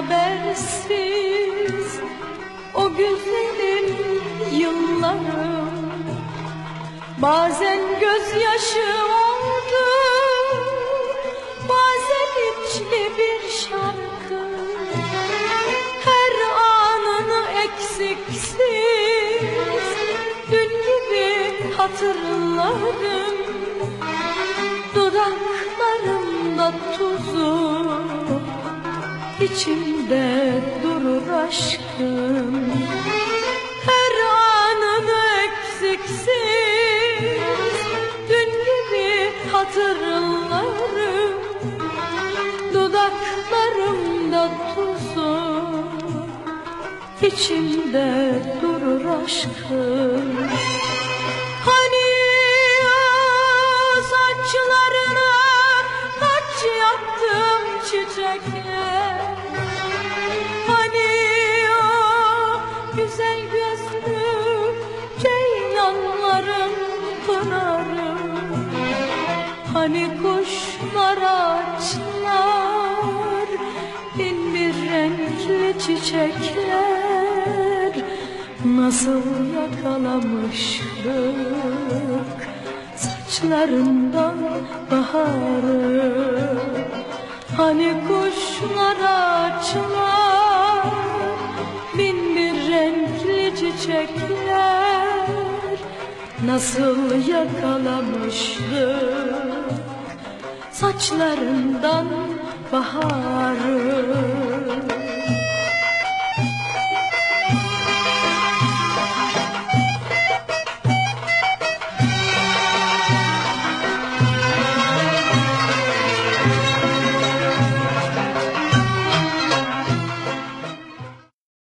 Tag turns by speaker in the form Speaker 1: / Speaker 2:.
Speaker 1: habersiz o güzelim yıllarım. Bazen gözyaşı oldu, bazen içli bir şarkı. Her anını eksiksiz dün gibi hatırlarım. Dudaklarımda tuzu, içimde durur aşkım. Her anını eksiksiz dün gibi hatırlarım. Dudaklarımda tuzu, içimde durur aşkım. Hani saçlarına taç yaptım çiçekler, hani o güzel gözlü ceylanların pınarım, hani kuşlar ağaçlar bin bir renkli çiçekler, nasıl yakalamıştık saçlarından baharı. Hani kuşlar ağaçlar bin bir renkli çiçekler, nasıl yakalamıştık saçlarından baharı.